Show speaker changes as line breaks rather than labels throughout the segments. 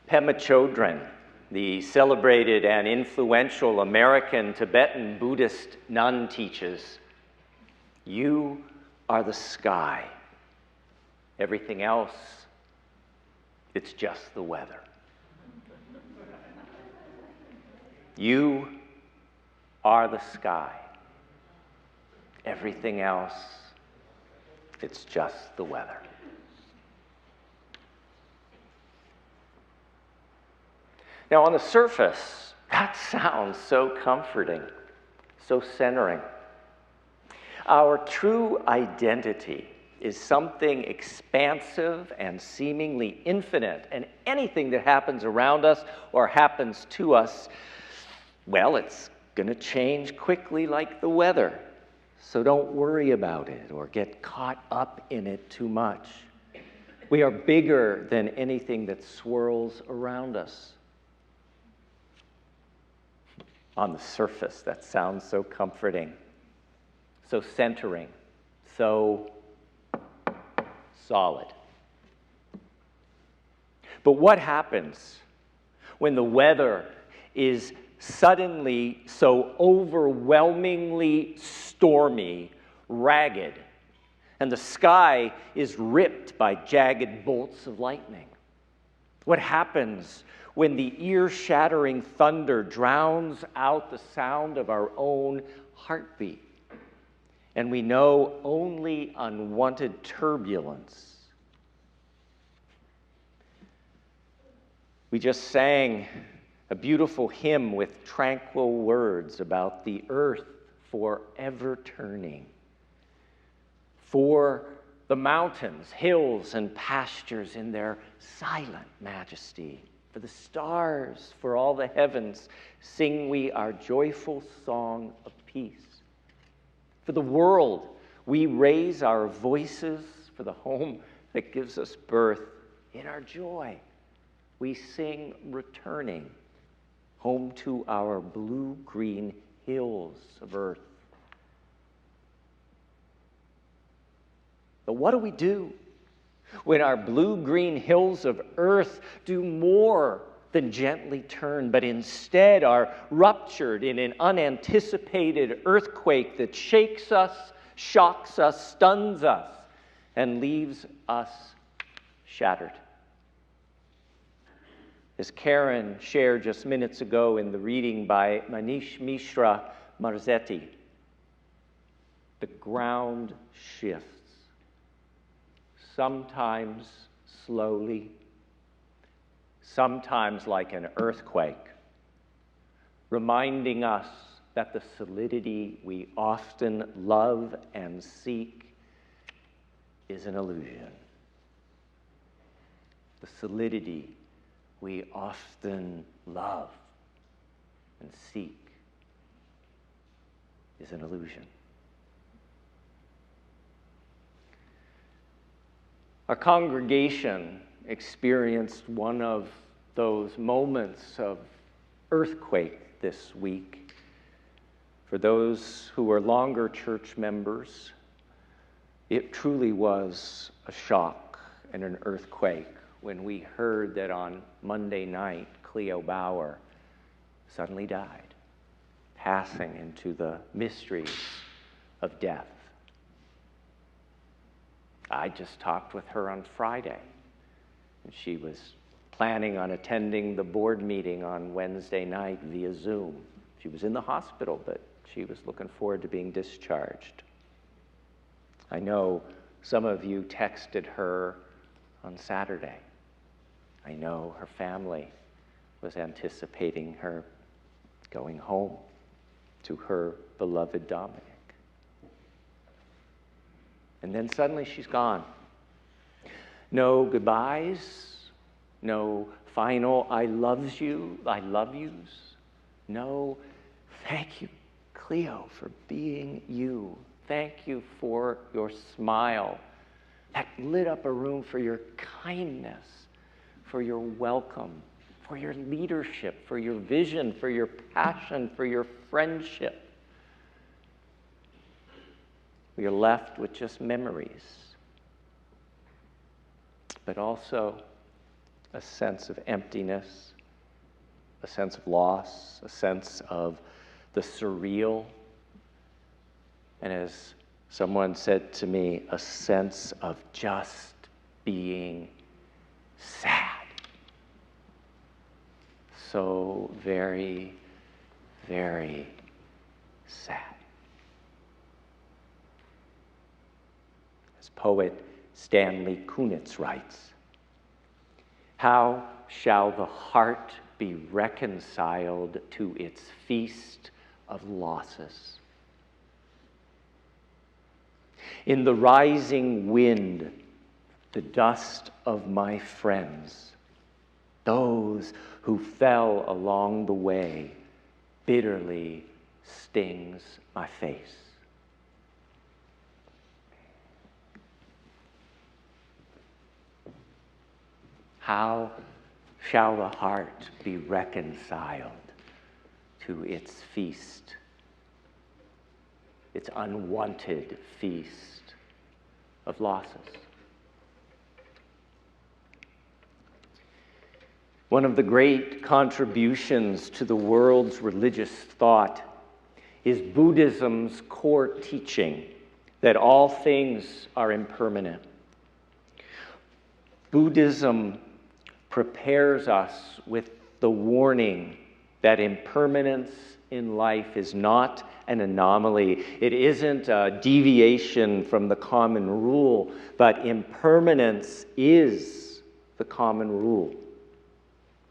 Pema Chodron, the celebrated and influential American Tibetan Buddhist nun, teaches, "You are the sky. Everything else, it's just the weather." You are the sky. Everything else, it's just the weather. Now, on the surface, that sounds so comforting, so centering. Our true identity is something expansive and seemingly infinite, and anything that happens around us or happens to us, well, it's going to change quickly like the weather. So don't worry about it or get caught up in it too much. We are bigger than anything that swirls around us. On the surface, that sounds so comforting, so centering, so solid. But what happens when the weather is suddenly so overwhelmingly stormy, ragged, and the sky is ripped by jagged bolts of lightning? What happens when the ear-shattering thunder drowns out the sound of our own heartbeat, and we know only unwanted turbulence? We just sang a beautiful hymn with tranquil words about the earth forever turning, for the mountains, hills, and pastures in their silent majesty, for the stars, for all the heavens, sing we our joyful song of peace. For the world, we raise our voices, for the home that gives us birth. In our joy, we sing returning home to our blue-green hills of earth. But what do we do when our blue-green hills of earth do more than gently turn, but instead are ruptured in an unanticipated earthquake that shakes us, shocks us, stuns us, and leaves us shattered? As Karen shared just minutes ago in the reading by Manish Mishra Marzetti, the ground shifts, sometimes slowly, sometimes like an earthquake, reminding us that the solidity we often love and seek is an illusion. The solidity we often love and seek is an illusion. Our congregation experienced one of those moments of earthquake this week. For those who are longer church members, it truly was a shock and an earthquake when we heard that on Monday night, Cleo Bauer suddenly died, passing into the mysteries of death. I just talked with her on Friday, and she was planning on attending the board meeting on Wednesday night via Zoom. She was in the hospital, but she was looking forward to being discharged. I know some of you texted her on Saturday. I know her family was anticipating her going home to her beloved Dominic. And then suddenly she's gone. No goodbyes, no final I love yous. No, thank you, Cleo, for being you. Thank you for your smile that lit up a room, for your kindness, for your welcome, for your leadership, for your vision, for your passion, for your friendship. We are left with just memories, but also a sense of emptiness, a sense of loss, a sense of the surreal, and as someone said to me, a sense of just being sad. So very, very sad. As poet Stanley Kunitz writes, "How shall the heart be reconciled to its feast of losses? In the rising wind, the dust of my friends, those who fell along the way, bitterly stings my face. How shall the heart be reconciled to its feast, its unwanted feast of losses?" One of the great contributions to the world's religious thought is Buddhism's core teaching that all things are impermanent. Buddhism prepares us with the warning that impermanence in life is not an anomaly. It isn't a deviation from the common rule, but impermanence is the common rule.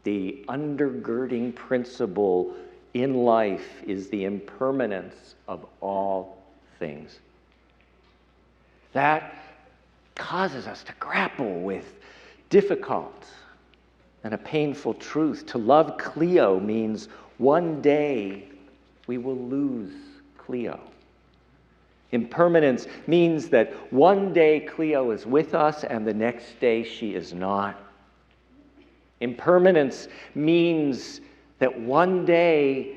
The undergirding principle in life is the impermanence of all things. That causes us to grapple with difficult and a painful truth. To love Cleo means one day we will lose Cleo. Impermanence means that one day Cleo is with us and the next day she is not. Impermanence means that one day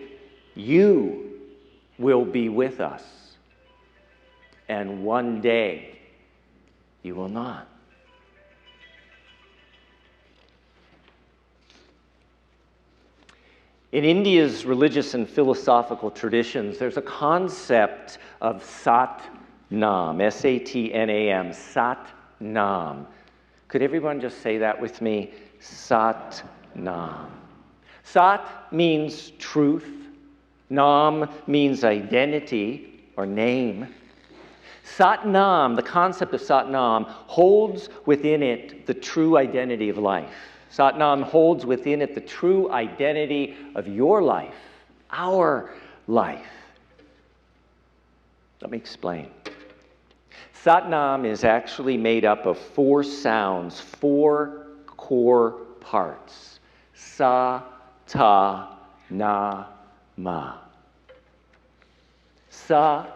you will be with us and one day you will not. In India's religious and philosophical traditions, there's a concept of Sat Nam, S-A-T-N-A-M, Sat Nam. Could everyone just say that with me? Sat Nam. Sat means truth. Nam means identity or name. Sat Nam, the concept of Sat Nam, holds within it the true identity of life. Sat Nam holds within it the true identity of your life, our life. Let me explain. Sat Nam is actually made up of 4 sounds, 4 core parts. Sa, ta, na, ma. Sa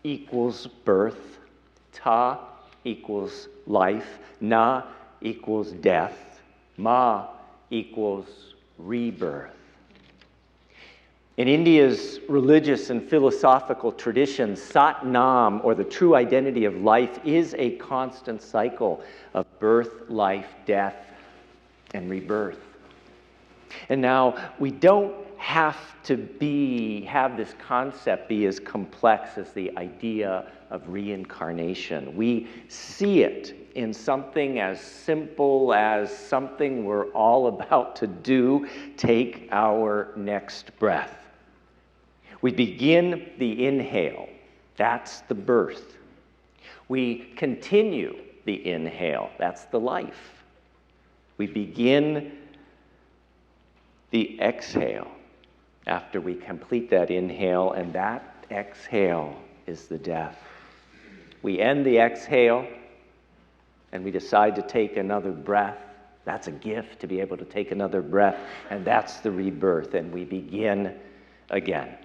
equals birth. Ta equals life. Na equals death. Ma equals rebirth. In India's religious and philosophical traditions, Sat Nam, or the true identity of life, is a constant cycle of birth, life, death, and rebirth. And now, we don't have to have this concept be as complex as the idea of reincarnation. We see it in something as simple as something we're all about to do, take our next breath. We begin the inhale. That's the birth. We continue the inhale. That's the life. We begin the exhale after we complete that inhale, and that exhale is the death. We end the exhale, and we decide to take another breath. That's a gift, to be able to take another breath, and that's the rebirth, and we begin again.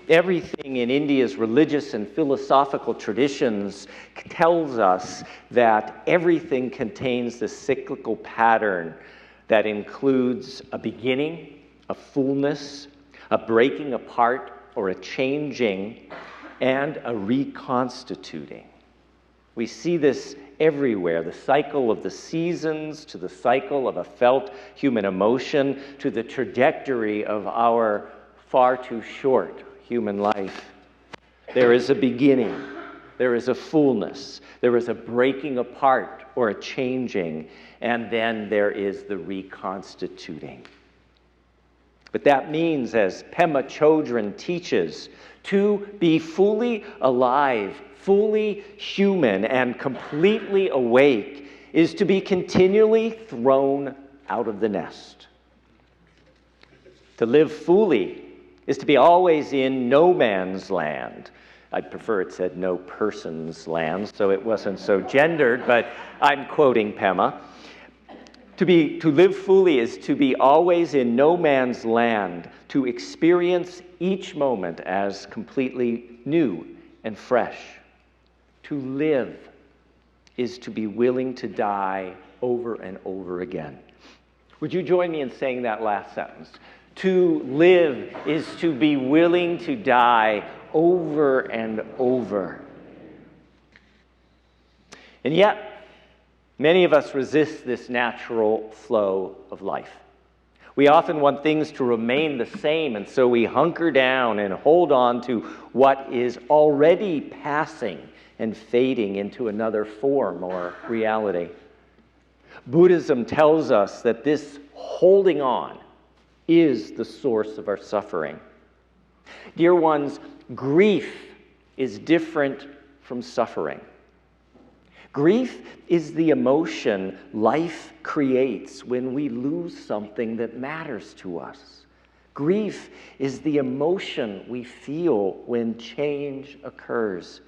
Everything in India's religious and philosophical traditions tells us that everything contains the cyclical pattern that includes a beginning, a fullness, a breaking apart or a changing, and a reconstituting. We see this everywhere. The cycle of the seasons, to the cycle of a felt human emotion, to the trajectory of our far too short human life. There is a beginning, there is a fullness, there is a breaking apart or a changing, and then there is the reconstituting. But that means, as Pema Chodron teaches, to be fully alive, fully human, and completely awake is to be continually thrown out of the nest. To live fully is to be always in no man's land. I'd prefer it said no person's land, so it wasn't so gendered, but I'm quoting Pema. To live fully is to be always in no man's land, to experience each moment as completely new and fresh. To live is to be willing to die over and over again. Would you join me in saying that last sentence? To live is to be willing to die over and over. And yet, many of us resist this natural flow of life. We often want things to remain the same, and so we hunker down and hold on to what is already passing and fading into another form or reality. Buddhism tells us that this holding on is the source of our suffering. Dear ones, grief is different from suffering. Grief is the emotion life creates when we lose something that matters to us. Grief is the emotion we feel when change occurs.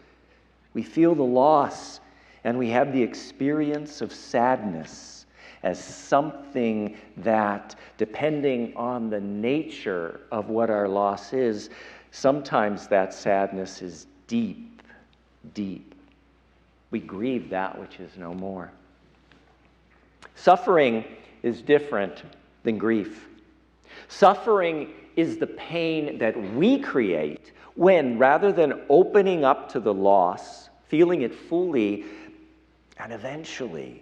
We feel the loss, and we have the experience of sadness as something that, depending on the nature of what our loss is, sometimes that sadness is deep, deep. We grieve that which is no more. Suffering is different than grief. Suffering is the pain that we create when, rather than opening up to the loss, feeling it fully, and eventually,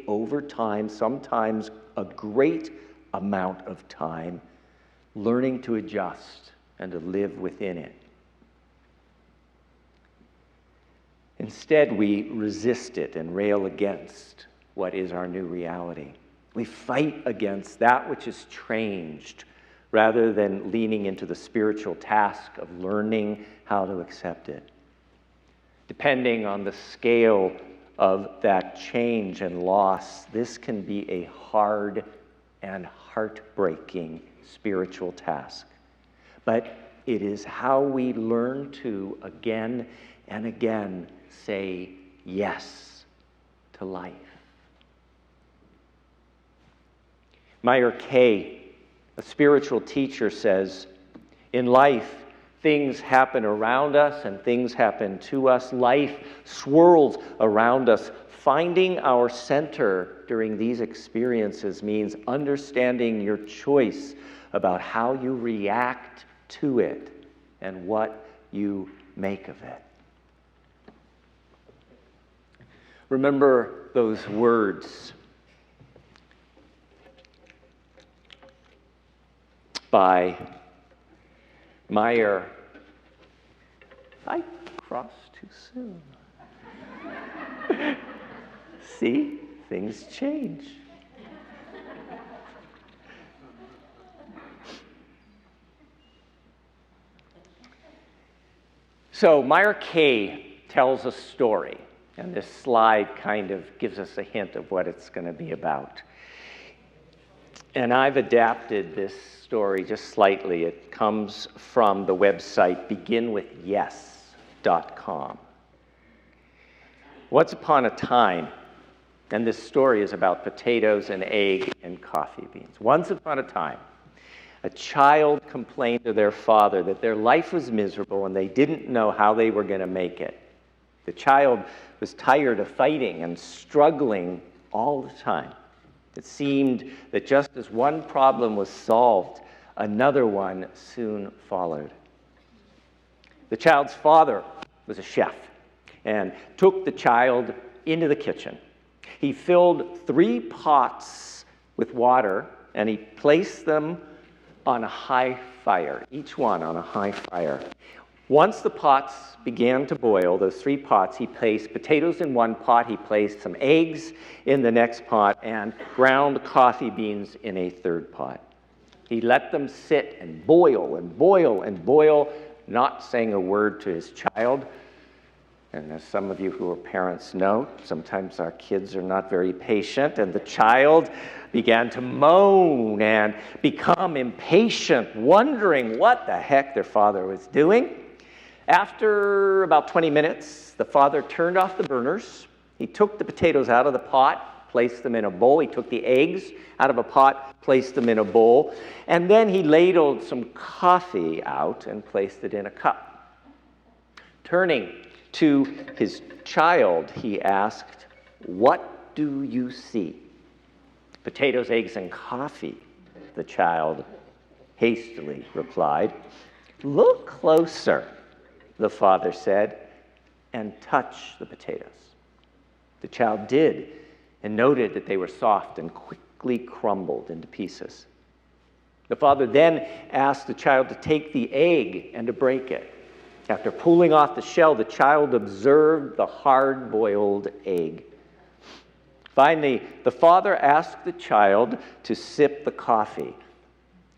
over time, sometimes a great amount of time, learning to adjust and to live within it. Instead, we resist it and rail against what is our new reality. We fight against that which is changed rather than leaning into the spiritual task of learning how to accept it. Depending on the scale of that change and loss, this can be a hard and heartbreaking spiritual task. But it is how we learn to, again and again, say yes to life. Meyer Kay, a spiritual teacher, says, in life, things happen around us and things happen to us. Life swirls around us. Finding our center during these experiences means understanding your choice about how you react to it and what you make of it. Remember those words by Meyer. I crossed too soon. See, things change. So Meyer Kay tells a story, and this slide kind of gives us a hint of what it's going to be about. And I've adapted this story just slightly. It comes from the website beginwithyes.com. Once upon a time, and this story is about potatoes and egg and coffee beans. Once upon a time, a child complained to their father that their life was miserable and they didn't know how they were going to make it. The child was tired of fighting and struggling all the time. It seemed that just as one problem was solved, another one soon followed. The child's father was a chef and took the child into the kitchen. He filled 3 pots with water, and he placed them on a high fire, each one on a high fire. Once the pots began to boil, those 3 pots, he placed potatoes in one pot, he placed some eggs in the next pot, and ground coffee beans in a third pot. He let them sit and boil and boil and boil, not saying a word to his child. And as some of you who are parents know, sometimes our kids are not very patient, and the child began to moan and become impatient, wondering what the heck their father was doing. After about 20 minutes, the father turned off the burners. He took the potatoes out of the pot, placed them in a bowl. He took the eggs out of a pot, placed them in a bowl. And then he ladled some coffee out and placed it in a cup. Turning to his child, he asked, "What do you see?" "Potatoes, eggs, and coffee," the child hastily replied. "Look closer," the father said, "and touch the potatoes." The child did, and noted that they were soft and quickly crumbled into pieces. The father then asked the child to take the egg and to break it. After pulling off the shell, the child observed the hard-boiled egg. Finally, the father asked the child to sip the coffee.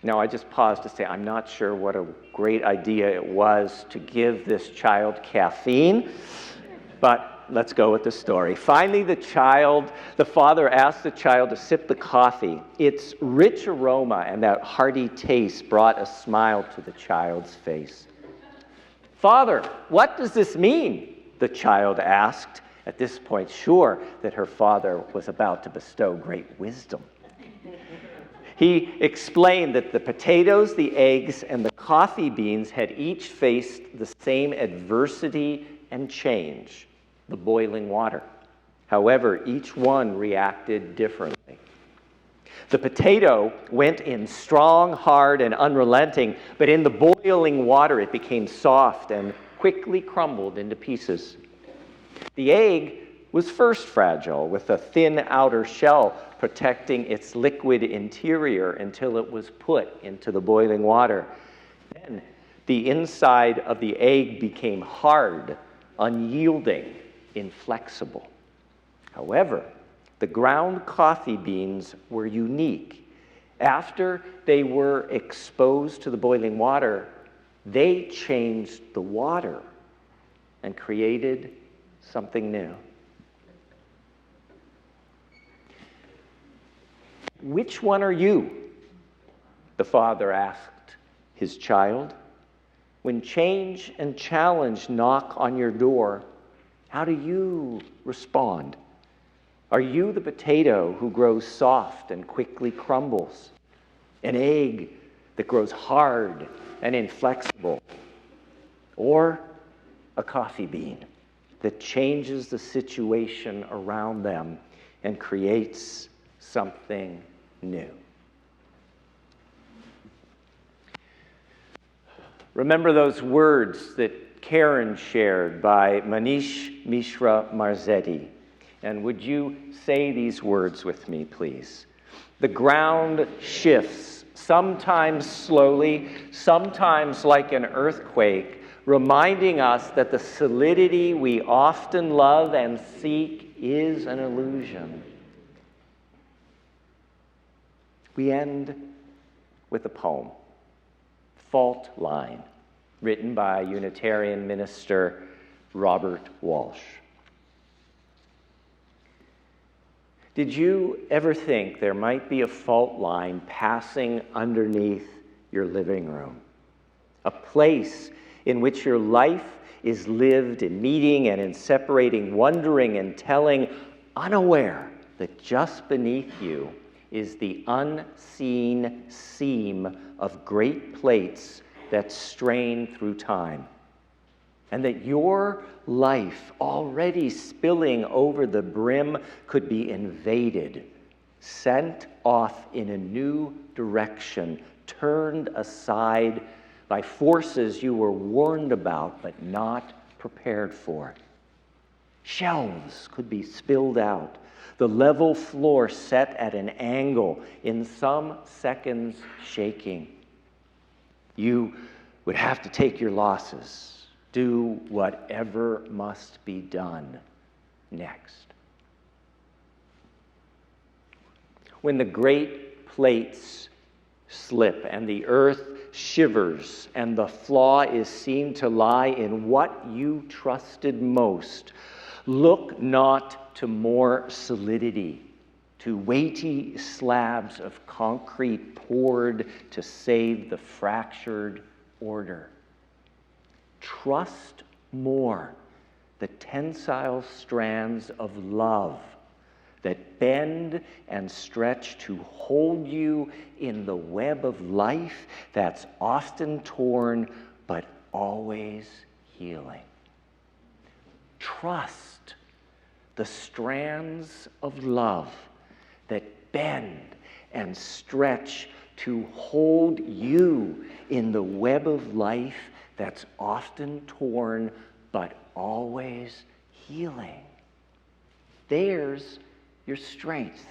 Now, I just paused to say I'm not sure what a great idea it was to give this child caffeine, but let's go with the story. Finally, the father asked the child to sip the coffee. Its rich aroma and that hearty taste brought a smile to the child's face. "Father, what does this mean?" the child asked, at this point sure that her father was about to bestow great wisdom. He explained that the potatoes, the eggs, and the coffee beans had each faced the same adversity and change, the boiling water. However, each one reacted differently. The potato went in strong, hard, and unrelenting, but in the boiling water it became soft and quickly crumbled into pieces. The egg was first fragile, with a thin outer shell protecting its liquid interior until it was put into the boiling water. Then the inside of the egg became hard, unyielding, inflexible. However, the ground coffee beans were unique. After they were exposed to the boiling water, they changed the water and created something new. "Which one are you?" the father asked his child. "When change and challenge knock on your door, how do you respond? Are you the potato who grows soft and quickly crumbles? An egg that grows hard and inflexible? Or a coffee bean that changes the situation around them and creates something new?" Remember those words that Karen shared by Manish Mishra Marzetti. And would you say these words with me, please? The ground shifts, sometimes slowly, sometimes like an earthquake, reminding us that the solidity we often love and seek is an illusion. We end with a poem, Fault Line, written by Unitarian minister Robert Walsh. Did you ever think there might be a fault line passing underneath your living room? A place in which your life is lived in meeting and in separating, wondering and telling, unaware that just beneath you is the unseen seam of great plates that strain through time. And that your life, already spilling over the brim, could be invaded, sent off in a new direction, turned aside by forces you were warned about but not prepared for. Shelves could be spilled out. The level floor set at an angle, in some seconds shaking. You would have to take your losses, do whatever must be done next. When the great plates slip and the earth shivers and the flaw is seen to lie in what you trusted most, look not to more solidity, to weighty slabs of concrete poured to save the fractured order. Trust more the tensile strands of love that bend and stretch to hold you in the web of life that's often torn but always healing. Trust the strands of love that bend and stretch to hold you in the web of life that's often torn but always healing. There's your strength.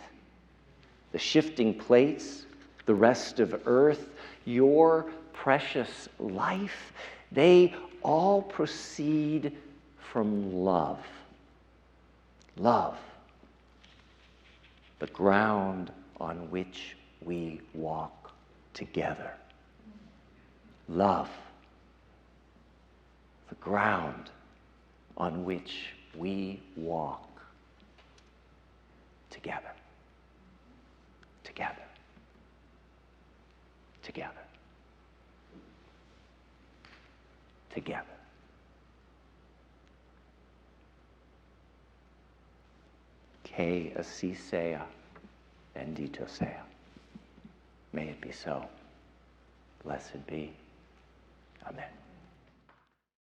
The shifting plates, the rest of earth, your precious life, they all proceed from love. Love, the ground on which we walk together. Love, the ground on which we walk together. Together. Together. Together. Que así sea, bendito sea. May it be so. Blessed be. Amen.